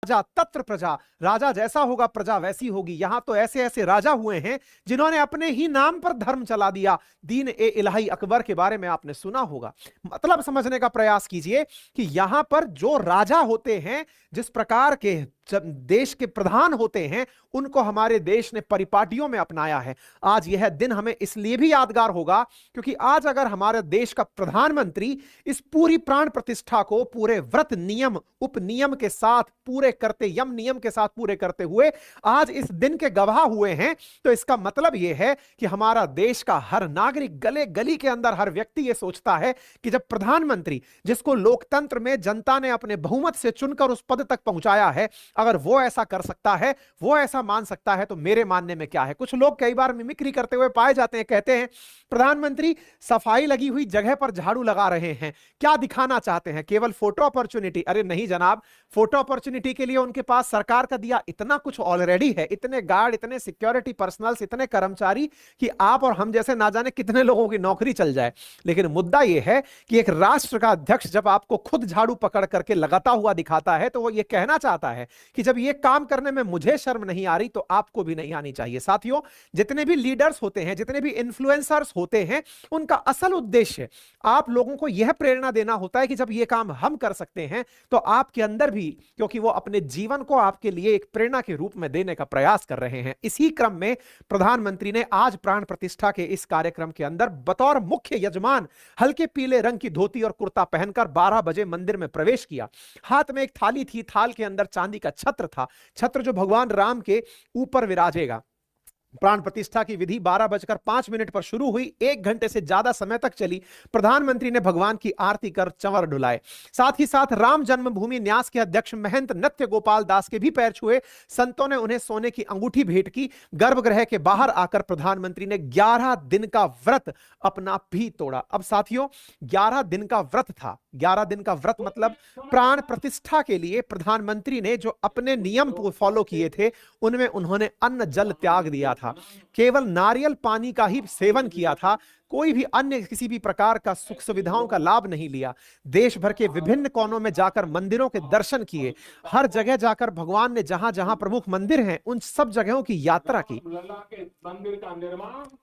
राजा तत्र प्रजा, राजा जैसा होगा प्रजा वैसी होगी। यहां तो ऐसे ऐसे राजा हुए हैं जिन्होंने अपने ही नाम पर धर्म चला दिया। दीन ए इलाही अकबर के बारे में आपने सुना होगा। मतलब समझने का प्रयास कीजिए कि यहां पर जो राजा होते हैं, जिस प्रकार के देश के प्रधान होते हैं, उनको हमारे देश ने परिपाटियों में अपनाया है। आज यह दिन हमें इसलिए भी यादगार होगा क्योंकि आज अगर हमारे देश का प्रधानमंत्री इस पूरी प्राण प्रतिष्ठा को पूरे व्रत नियम उपनियम के साथ पूरे करते, यम नियम के साथ पूरे करते हुए आज इस दिन के गवाह हुए हैं, तो इसका मतलब यह है कि हमारा देश का हर नागरिक, गले गली के अंदर हर व्यक्ति यह सोचता है कि जब प्रधानमंत्री, जिसको लोकतंत्र में जनता ने अपने बहुमत से चुनकर उस पद तक पहुंचाया है, अगर वो ऐसा कर सकता है, वो ऐसा मान सकता है, तो मेरे मानने में क्या है। कुछ लोग कई बार मिमिक्री करते हुए पाए जाते हैं, कहते हैं प्रधानमंत्री सफाई लगी हुई जगह पर झाड़ू लगा रहे हैं, क्या दिखाना चाहते हैं, केवल फोटो अपॉर्चुनिटी। अरे नहीं जनाब, फोटो अपॉर्चुनिटी के लिए उनके पास सरकार का दिया इतना कुछ ऑलरेडी है, इतने गार्ड, इतने सिक्योरिटी पर्सनल्स, इतने कर्मचारी कि आप और हम जैसे ना जाने कितने लोगों की नौकरी चल जाए। लेकिन मुद्दा यह है कि एक राष्ट्र का अध्यक्ष जब आपको खुद झाड़ू पकड़ करके लगाता हुआ दिखाता है, तो वो ये कहना चाहता है कि जब ये काम करने में मुझे शर्म नहीं आ रही, तो आपको भी नहीं आनी चाहिए। साथियों, जितने भी लीडर्स होते हैं, जितने भी इन्फ्लुएंसर्स होते हैं, उनका असल उद्देश्य आप लोगों को यह प्रेरणा देना होता है कि जब यह काम हम कर सकते हैं, तो आपके अंदर भी, क्योंकि वो अपने जीवन को आपके लिए एक प्रेरणा के रूप में देने का प्रयास कर रहे हैं। इसी क्रम में प्रधानमंत्री ने आज प्राण प्रतिष्ठा के इस कार्यक्रम के अंदर बतौर मुख्य यजमान हल्के पीले रंग की धोती और कुर्ता पहनकर 12 बजे मंदिर में प्रवेश किया। हाथ में एक थाली थी, थाल के अंदर चांदी का छत्र था, छत्र जो भगवान राम के ऊपर विराजेगा। प्राण प्रतिष्ठा की विधि 12:05 पर शुरू हुई, 1 घंटे से ज्यादा समय तक चली। प्रधानमंत्री ने भगवान की आरती कर चंवर ढुलाए, साथ ही साथ राम जन्मभूमि न्यास के अध्यक्ष महंत नत्य गोपाल दास के भी पैर छुए। संतों ने उन्हें सोने की अंगूठी भेंट की। गर्भगृह के बाहर आकर प्रधानमंत्री ने 11 दिन का व्रत अपना भी तोड़ा। अब साथियों, 11 दिन का व्रत था। 11 दिन का व्रत मतलब प्राण प्रतिष्ठा के लिए प्रधानमंत्री ने जो अपने नियम फॉलो किए थे, उनमें उन्होंने अन्न जल त्याग दिया था, केवल नारियल पानी का ही सेवन किया था, कोई भी अन्य किसी भी प्रकार का सुख सुविधाओं का लाभ नहीं लिया। देश भर के विभिन्न कोनों में जाकर मंदिरों के दर्शन किए, हर जगह जाकर भगवान ने जहां जहां प्रमुख मंदिर हैं उन सब जगहों की यात्रा की। मंदिर का निर्माण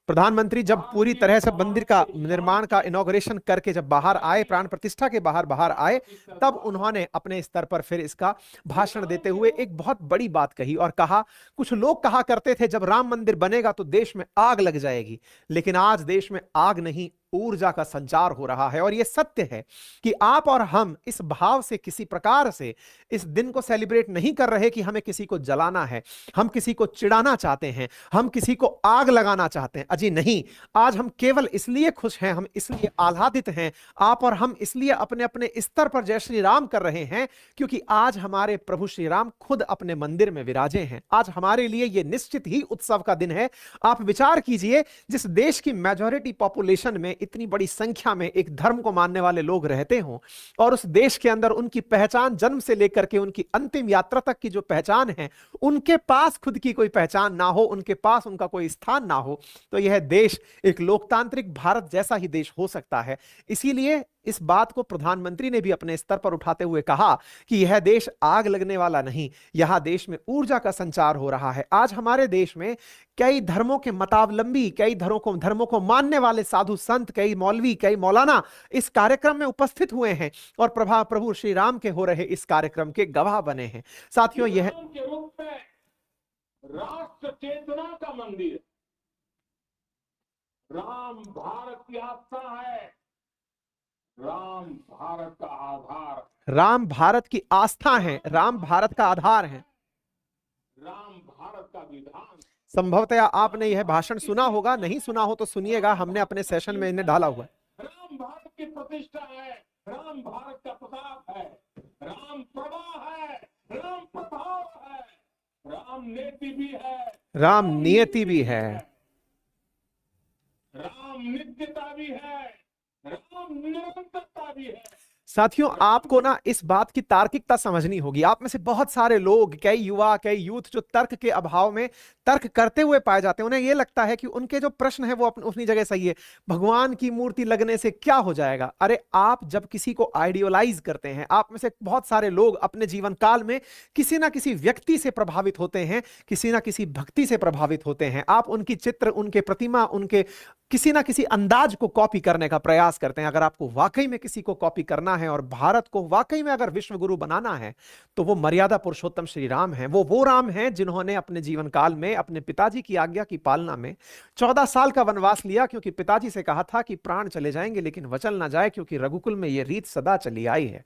प्रधानमंत्री जब पूरी तरह से मंदिर का निर्माण का इनॉग्रेशन करके जब बाहर आए, प्राण प्रतिष्ठा के बाहर आए, तब उन्होंने अपने स्तर पर फिर इसका भाषण देते हुए एक बहुत बड़ी बात कही और कहा, कुछ लोग कहा करते थे जब राम मंदिर बनेगा तो देश में आग लग जाएगी, लेकिन आज देश में आग नहीं, ऊर्जा का संचार हो रहा है। और यह सत्य है कि आप और हम इस भाव से किसी प्रकार से इस दिन को सेलिब्रेट नहीं कर रहे कि हमें किसी को जलाना है, हम किसी को चिढ़ाना चाहते हैं, हम किसी को आग लगाना चाहते हैं। अजी नहीं, आज हम केवल इसलिए खुश हैं, हम इसलिए आह्लादित हैं, आप और हम इसलिए अपने अपने स्तर पर जय श्री राम कर रहे हैं क्योंकि आज हमारे प्रभु श्री राम खुद अपने मंदिर में विराजे हैं। आज हमारे लिए यह निश्चित ही उत्सव का दिन है। आप विचार कीजिए, जिस देश की मेजॉरिटी पॉपुलेशन में इतनी बड़ी संख्या में एक धर्म को मानने वाले लोग रहते हों और उस देश के अंदर उनकी पहचान जन्म से लेकर के उनकी अंतिम यात्रा तक की जो पहचान है, उनके पास खुद की कोई पहचान ना हो, उनके पास उनका कोई स्थान ना हो, तो यह देश एक लोकतांत्रिक भारत जैसा ही देश हो सकता है। इसीलिए इस बात को प्रधानमंत्री ने भी अपने स्तर पर उठाते हुए कहा कि यह देश आग लगने वाला नहीं, यह देश में ऊर्जा का संचार हो रहा है। आज हमारे देश में कई धर्मों के मतावलंबी, कई धर्मों को मानने वाले साधु संत, कई मौलवी, कई मौलाना इस कार्यक्रम में उपस्थित हुए हैं और प्रभु श्री राम के हो रहे इस कार्यक्रम के गवाह बने हैं। साथियों, यह के रूप में राष्ट्र चेतना का मंदिर, राम भारत की आस्था है, राम भारत का आधार, राम भारत की आस्था है, राम भारत का आधार है, राम भारत का विधान। संभवतः आपने यह भाषण सुना होगा, नहीं सुना हो तो सुनिएगा, हमने अपने सेशन में इन्हें डाला हुआ है। राम भारत की प्रतिष्ठा है, राम भारत का प्रताप है, राम प्रभा है, राम प्रताप है, राम नीति भी है, राम नियति भी है, राम नित्यता भी है, राम निरंतरता भी है। साथियों, आपको ना इस बात की तार्किकता समझनी होगी। आप में से बहुत सारे लोग, कई युवा, कई यूथ जो तर्क के अभाव में तर्क करते हुए पाए जाते हैं, उन्हें यह लगता है कि उनके जो प्रश्न है वो अपनी जगह सही है। भगवान की मूर्ति लगने से क्या हो जाएगा? अरे, आप जब किसी को आइडियलाइज करते हैं, आप में से बहुत सारे लोग अपने जीवन काल में किसी ना किसी व्यक्ति से प्रभावित होते हैं, किसी ना किसी भक्ति से प्रभावित होते हैं। आप उनकी चित्र, उनके प्रतिमा, उनके किसी ना किसी अंदाज को कॉपी करने का प्रयास करते हैं। अगर आपको वाकई में किसी को कॉपी करना है और भारत को वाकई में अगर विश्व गुरु बनाना है, तो वो मर्यादा पुरुषोत्तम श्री राम हैं। वो राम हैं जिन्होंने अपने जीवन काल में अपने पिताजी की आज्ञा की पालना में 14 साल का वनवास लिया, क्योंकि पिताजी से कहा था कि प्राण चले जाएंगे लेकिन वचन ना जाए, क्योंकि रघुकुल में यह रीत सदा चली आई है।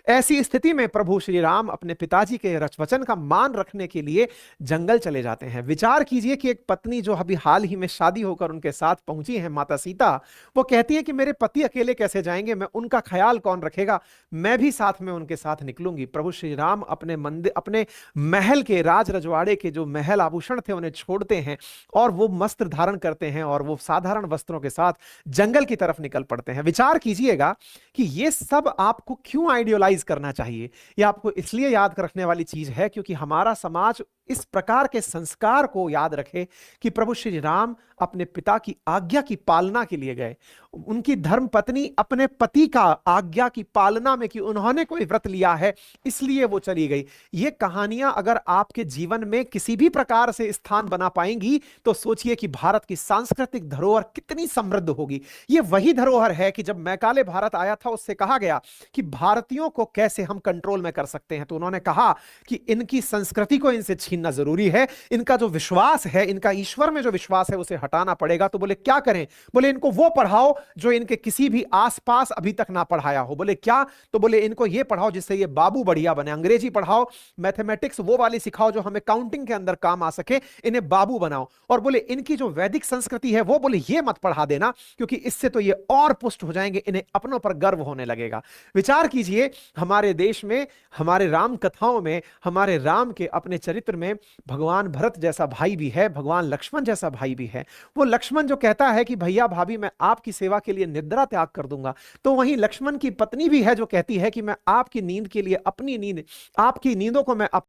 ऐसी स्थिति में प्रभु श्री राम अपने पिताजी के वचन का मान रखने के लिए जंगल चले जाते हैं। विचार कीजिए कि एक पत्नी जो अभी हाल ही में शादी होकर उनके साथ पहुंची है, माता सीता, वो कहती है कि मेरे पति अकेले कैसे जाएंगे, मैं उनका ख्याल कौन रखेगा, मैं भी साथ में उनके साथ निकलूंगी। प्रभु श्री राम अपने मंदिर, अपने महल के, राज रजवाड़े के जो महल आभूषण थे उन्हें छोड़ते हैं और वो वस्त्र धारण करते हैं और वो साधारण वस्त्रों के साथ जंगल की तरफ निकल पड़ते हैं। विचार कीजिएगा कि ये सब आपको क्यों आइडियलाइज करना चाहिए। यह आपको इसलिए याद रखने वाली चीज है क्योंकि हमारा समाज इस प्रकार के संस्कार को याद रखे कि प्रभु श्री राम अपने पिता की आज्ञा की पालना के लिए गए। उनकी धर्म पत्नी अपने पति का आज्ञा की पालना में कि उन्होंने कोई व्रत लिया है इसलिए वो चली गई। ये कहानियां अगर आपके जीवन में किसी भी प्रकार से स्थान बना पाएंगी तो सोचिए कि भारत की सांस्कृतिक धरोहर कितनी समृद्ध होगी। ये वही धरोहर है कि जब मैकाले भारत आया था उससे कहा गया कि भारतीयों को कैसे हम कंट्रोल में कर सकते हैं, तो उन्होंने कहा कि इनकी संस्कृति को इनसे छीनना जरूरी है, इनका जो विश्वास है, इनका ईश्वर में जो विश्वास है उसे हटाना पड़ेगा। तो बोले क्या करें? बोले इनको वो पढ़ाओ जो इनके किसी भी आसपास अभी तक ना पढ़ाया हो। बोले क्या? तो बोले इनको ये पढ़ाओ जिससे ये बाबू बढ़िया बने। अंग्रेजी पढ़ाओ, मैथमेटिक्स वो वाली सिखाओ जो हमें काउंटिंग के अंदर काम आ सके, इन्हें बाबू बनाओ। और बोले इनकी जो वैदिक संस्कृति है वो बोले ये मत पढ़ा देना क्योंकि इससे तो ये और पुष्ट हो जाएंगे, इन्हें अपनों पर गर्व होने लगेगा। विचार कीजिए, हमारे देश में, हमारे राम कथाओं में, हमारे राम के अपने चरित्र में भगवान भरत जैसा भाई भी है, भगवान लक्ष्मण जैसा भाई भी है। वो लक्ष्मण जो कहता है कि भैया भाभी मैं आपकी सेवा के लिए निद्रा त्याग कर दूंगा, तो वहीं लक्ष्मण की पत्नी भी है जो कहती है कि मैं आपकी नींद के लिए अपनी नींद, आपकी नींदों को मैं